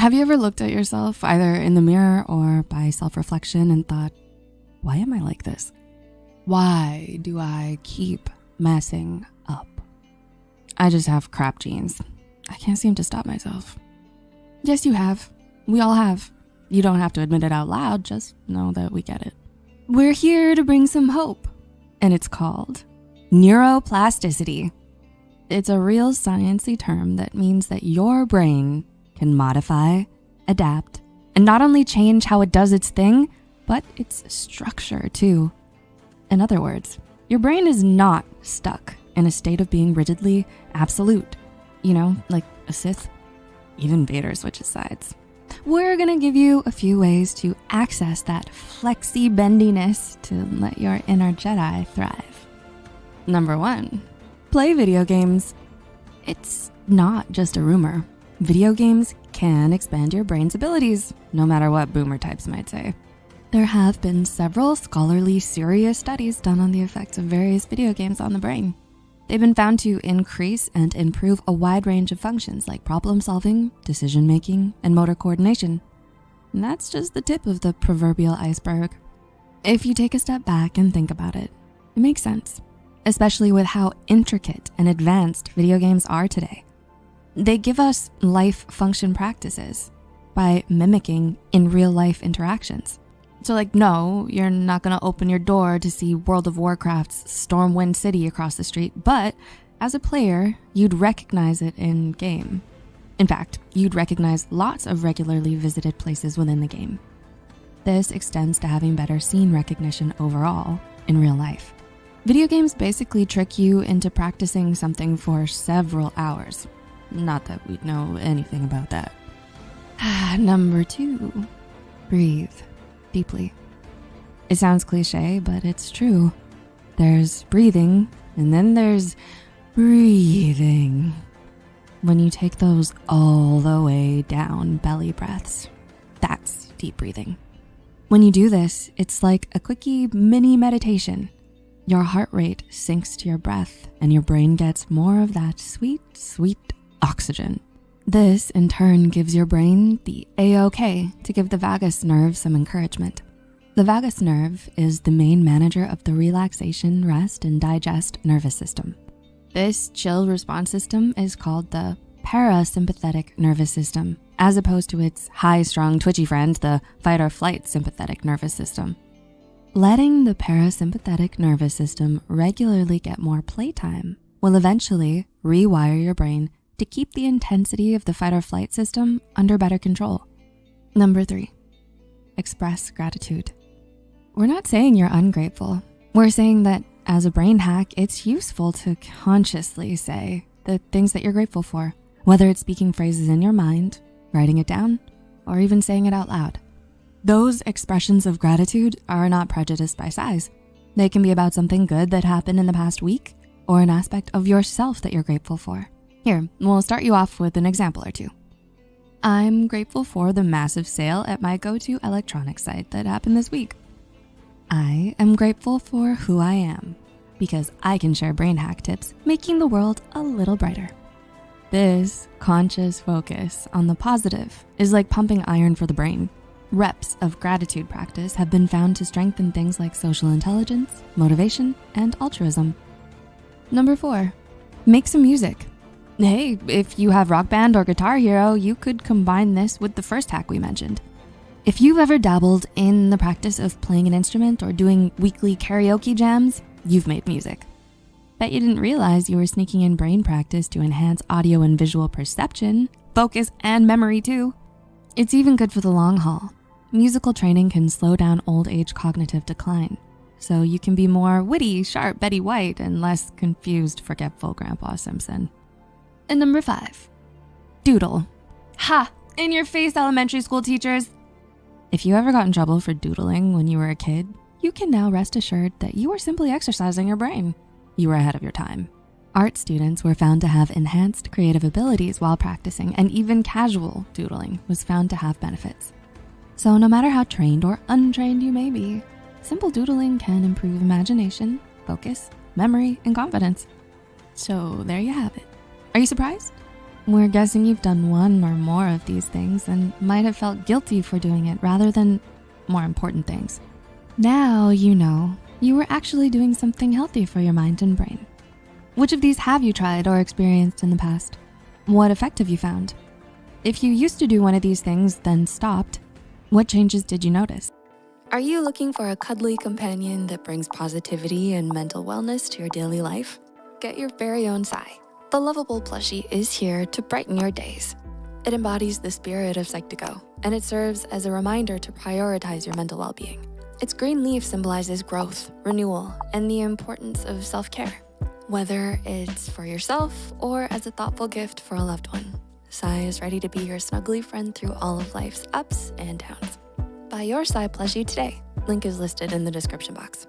Have you ever looked at yourself either in the mirror or by self-reflection and thought, why am I like this? Why do I keep messing up? I just have crap genes. I can't seem to stop myself. Yes, you have. We all have. You don't have to admit it out loud, just know that we get it. We're here to bring some hope, and it's called neuroplasticity. It's a real sciencey term that means that your brain can modify, adapt, and not only change how it does its thing, but its structure too. In other words, your brain is not stuck in a state of being rigidly absolute. You know, like a Sith. Even Vader switches sides. We're gonna give you a few ways to access that flexy bendiness to let your inner Jedi thrive. Number 1, play video games. It's not just a rumor. Video games can expand your brain's abilities, no matter what boomer types might say. There have been several scholarly, serious studies done on the effects of various video games on the brain. They've been found to increase and improve a wide range of functions like problem solving, decision making, and motor coordination. And that's just the tip of the proverbial iceberg. If you take a step back and think about it, it makes sense, especially with how intricate and advanced video games are today. They give us life function practices by mimicking in real life interactions. So like, no, you're not gonna open your door to see World of Warcraft's Stormwind City across the street, but as a player, you'd recognize it in game. In fact, you'd recognize lots of regularly visited places within the game. This extends to having better scene recognition overall in real life. Video games basically trick you into practicing something for several hours. Not that we'd know anything about that. Number 2, breathe deeply. It sounds cliche, but it's true. There's breathing, and then there's breathing. When you take those all the way down belly breaths, that's deep breathing. When you do this, it's like a quickie mini meditation. Your heart rate sinks to your breath, and your brain gets more of that sweet, sweet oxygen. This, in turn, gives your brain the A-OK to give the vagus nerve some encouragement. The vagus nerve is the main manager of the relaxation, rest, and digest nervous system. This chill response system is called the parasympathetic nervous system, as opposed to its high-strung, twitchy friend, the fight or flight sympathetic nervous system. Letting the parasympathetic nervous system regularly get more playtime will eventually rewire your brain to keep the intensity of the fight or flight system under better control. Number 3, express gratitude. We're not saying you're ungrateful. We're saying that as a brain hack, it's useful to consciously say the things that you're grateful for, whether it's speaking phrases in your mind, writing it down, or even saying it out loud. Those expressions of gratitude are not prejudiced by size. They can be about something good that happened in the past week or an aspect of yourself that you're grateful for. Here, we'll start you off with an example or two. I'm grateful for the massive sale at my go-to electronics site that happened this week. I am grateful for who I am because I can share brain hack tips, making the world a little brighter. This conscious focus on the positive is like pumping iron for the brain. Reps of gratitude practice have been found to strengthen things like social intelligence, motivation, and altruism. Number 4, make some music. Hey, if you have Rock Band or Guitar Hero, you could combine this with the first hack we mentioned. If you've ever dabbled in the practice of playing an instrument or doing weekly karaoke jams, you've made music. Bet you didn't realize you were sneaking in brain practice to enhance audio and visual perception, focus, and memory too. It's even good for the long haul. Musical training can slow down old age cognitive decline, so you can be more witty, sharp Betty White and less confused, forgetful Grandpa Simpson. And number 5, doodle. Ha! In your face, elementary school teachers. If you ever got in trouble for doodling when you were a kid, you can now rest assured that you were simply exercising your brain. You were ahead of your time. Art students were found to have enhanced creative abilities while practicing, and even casual doodling was found to have benefits. So no matter how trained or untrained you may be, simple doodling can improve imagination, focus, memory, and confidence. So there you have it. Are you surprised? We're guessing you've done one or more of these things and might have felt guilty for doing it rather than more important things. Now you know you were actually doing something healthy for your mind and brain. Which of these have you tried or experienced in the past? What effect have you found? If you used to do one of these things, then stopped, what changes did you notice? Are you looking for a cuddly companion that brings positivity and mental wellness to your daily life? Get your very own Psy. The lovable plushie is here to brighten your days. It embodies the spirit of Psych2Go, and it serves as a reminder to prioritize your mental well-being. Its green leaf symbolizes growth, renewal, and the importance of self-care. Whether it's for yourself or as a thoughtful gift for a loved one, Psy is ready to be your snuggly friend through all of life's ups and downs. Buy your Psy plushie today. Link is listed in the description box.